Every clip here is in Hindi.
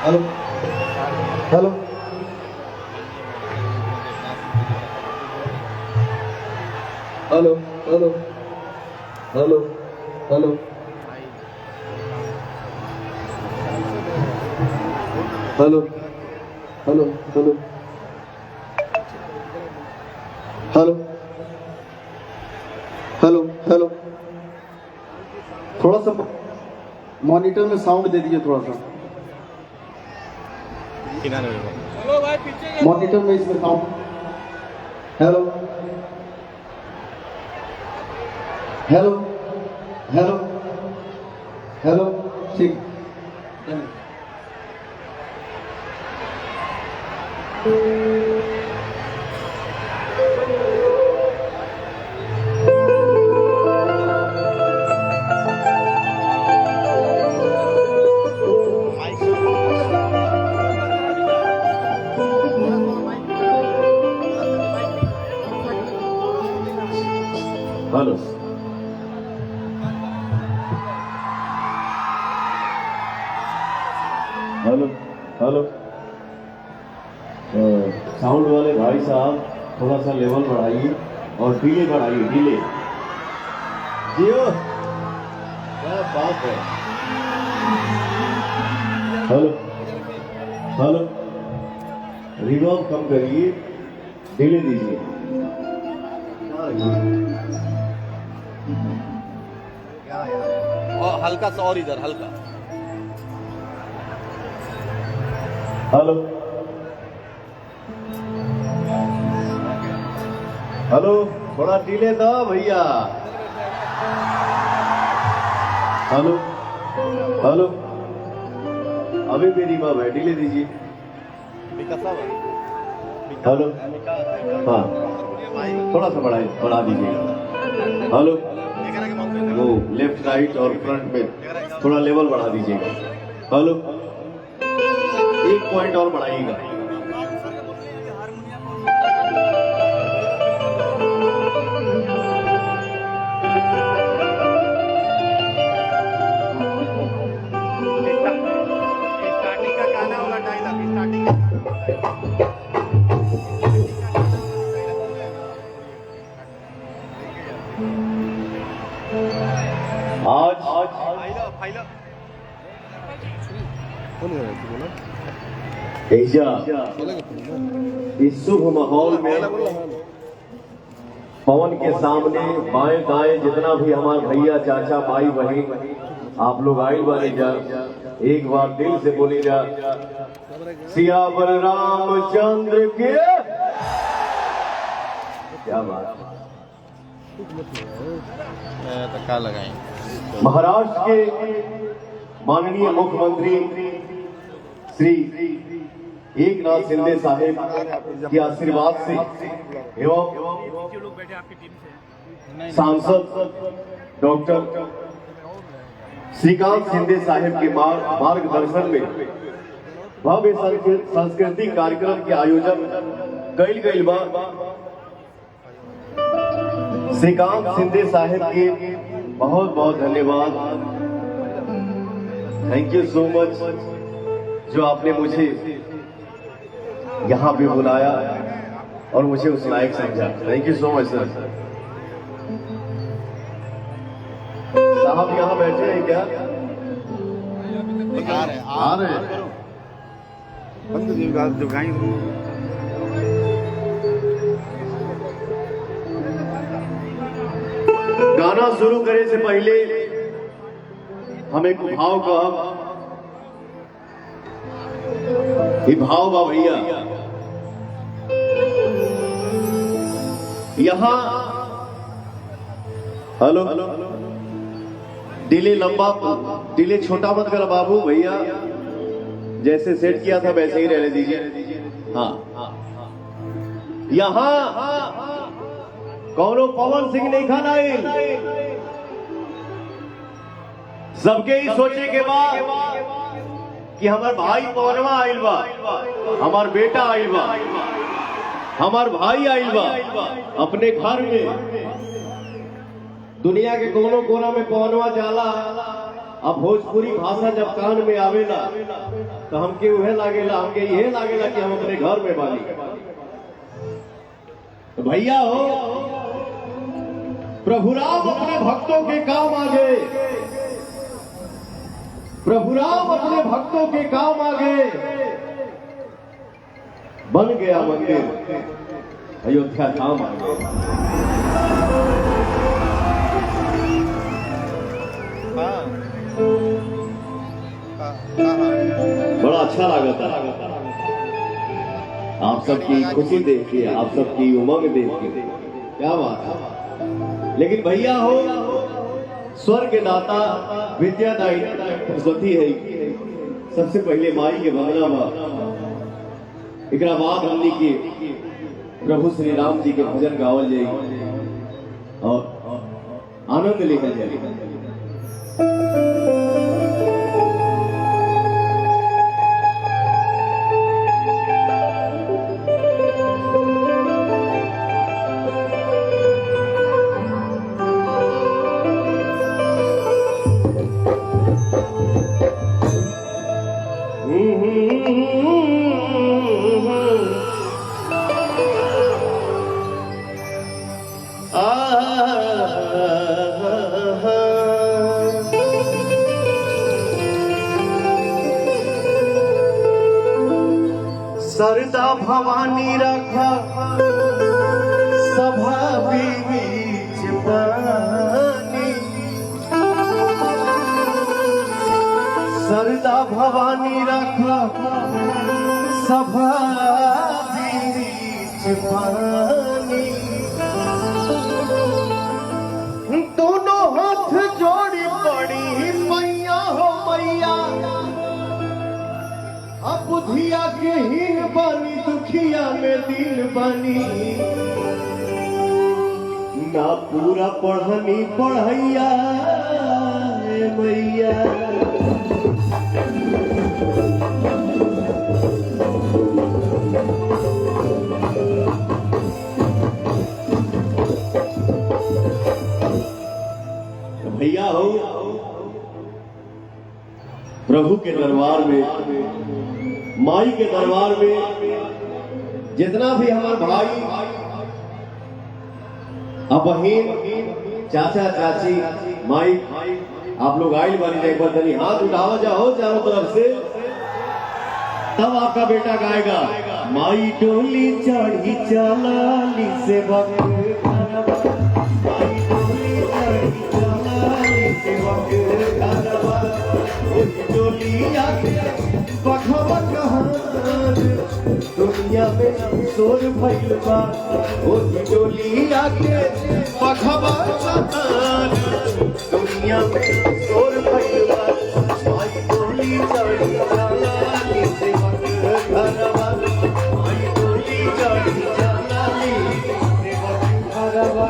Hello hello hello hello hello hello hello hello hello hello hello hello थोड़ा सा मॉनिटर में साउंड दे दीजिए थोड़ा सा मॉनिटर में इसमें sound hello hello hello hello ठीक हेलो हेलो हेलो साउंड वाले भाई साहब थोड़ा सा लेवल बढ़ाइए और डिले बढ़ाइए डिले जियो क्या बात है हेलो हेलो रिवर्ब कम करिए डिले दीजिए और हल्का सा और इधर हल्का हेलो हेलो थोड़ा डिले दो भैया हेलो हेलो अभी भी रिवर्ब है डिले दीजिए हेलो हाँ थोड़ा सा बढ़ा दीजिएगा हेलो वो लेफ्ट राइट और फ्रंट में थोड़ा लेवल बढ़ा दीजिएगा हेलो एक पॉइंट और बढ़ाइएगा स्टार्टिंग का गाना वाला डायलॉग स्टार्टिंग इस शुभ माहौल में पवन के सामने बाएं दाएं जितना भी हमारे भैया चाचा भाई बहन आप लोग आइल वाले जा एक बार दिल से बोली जा सियावर रामचंद्र के क्या बात धक्का लगाएं महाराष्ट्र के माननीय मुख्यमंत्री श्री एकनाथ शिंदे साहेब के आशीर्वाद से एवं सांसद डॉक्टर श्रीकांत शिंदे साहेब के मार्गदर्शन में भव्य सांस्कृतिक कार्यक्रम के आयोजन कई गई बार श्रीकांत शिंदे साहेब के बहुत बहुत धन्यवाद थैंक यू सो मच जो आपने मुझे यहाँ पे बुलाया और मुझे उस लायक समझा thank you so much sir साहब यहाँ बैठे हैं क्या आ रहे हैं गाना शुरू करे से पहले हम एक भाव का भाव बा भैया यहाँ हेलो डिले लंबा डिले छोटा मत कर बाबू भैया जैसे सेट किया था वैसे ही रहने दीजिए हाँ यहाँ कौनो पवन सिंह नहीं खाना सबके ही सोचे के बाद कि हमार भाई पवनवा आइल बा हमार बेटा आइल बा हमार भाई आइल बा अपने घर में दुनिया के कोनो कोना में पवनवा जाला, अब भोजपुरी भाषा जब कान में आवेला तो हमके उहे लागेला, हमके ये लागेला कि हम अपने घर में बानी। तो भैया हो, प्रभु राम अपने भक्तों के काम आ गए, प्रभु राम अपने भक्तों के काम आ गए। बन गया मंदिर, अयोध्या धाम आ गया। बड़ा अच्छा लगा था आप सबकी खुशी देख के, आप सबकी उमंग देख के, क्या बात है। लेकिन भैया हो, स्वर्ग दाता विद्यादायी सरस्वती है, सबसे पहले माई के वंदना बा, एक बाद हमनी के प्रभु श्री राम जी के भजन गावल जाए और आनंद लेकर जाए। सरदा भवानी रखा सभा बीच पानी, सरदा भवानी रखा सभा बीच पानी। दोनों हाथ जोड़ी पड़ी मैया हो मैया, अब बुधिया के हीन बानी, दुखिया में दीन बानी। ना पूरा पढ़नी पढ़ैया मैया, भैया हो, प्रभु के दरबार में, माई के दरबार में जितना भी हमारे भाई अब बहन, चाचा चाची, माई, आप लोग आइल वाली एक बार तनी हाथ उठावा जाओ चारों तरफ से, तब आपका बेटा गाएगा। माई टोली चढ़ी चलाली से वक्त, माई टोली चढ़ी चलाली से वक्त, टोली आके बखवा कहां दुनिया में शोर भइल बा, ओही टोली आके बखवा कहां दुनिया में शोर भइल बा। माई टोली चढ़ी चलाली से वक्त घरवा, माई टोली चढ़ी चलाली से वक्त घरवा।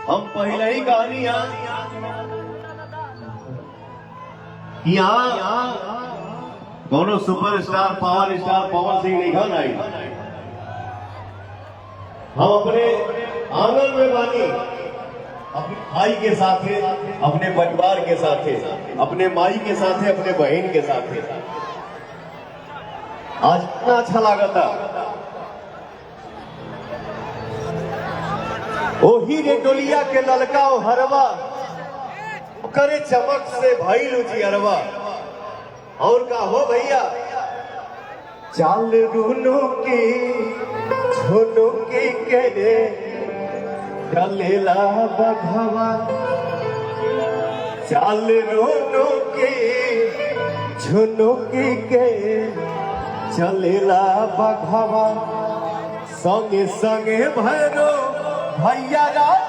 हम पहले ही कहानी यहाँ कोनो superstar power star Pawan Singh नहीं खान आई। हम अपने आंगन में बानी, अपने भाई के साथ, अपने परिवार के साथ, अपने माई के साथ, अपने बहन के साथ। आज इतना अच्छा लगा था। ओही रे डोलिया के ललका ओ हरवा करे चमक से भइल उजियरवा। और का हो भैया चाल रूनो की झुनो की करे चलेला बघवा। चाल रूनो की झुनो की के चलेला बघवा। संगे संगे भैरो भैया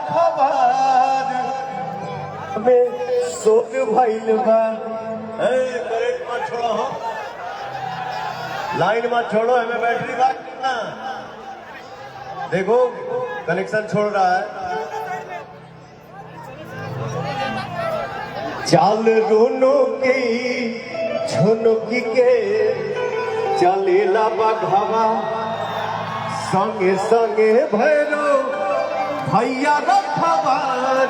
खबर में सोच भइल बा। करेंट मत छोड़ो हो, लाइन मत छोड़ो, हमें बैटरी बात करना। देखो कनेक्शन छोड़ रहा है। चाल रोनो की झुनकी के चलेला बघवा। संगे संगे भैरो भैया खबर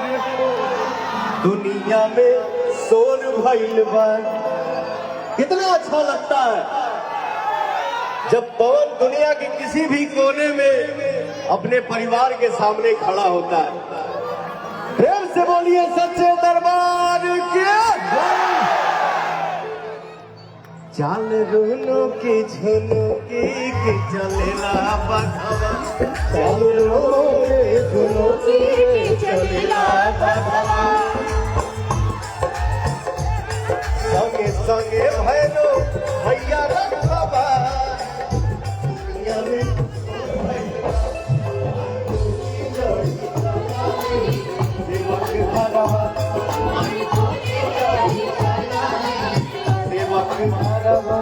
दुनिया में शोर भइल बा। कितना अच्छा लगता है जब पवन दुनिया के किसी भी कोने में अपने परिवार के सामने खड़ा होता है। प्रेम से बोलिए सच्चे दरबार के। चाल रोनो की झुनकी की चलेला बघवा। चाल रोनो की झुनकी की चलेला बघवा। संगे संगे भैरो भैया रखवा दुनिया में। सेवक भरवा सेवक भरवा।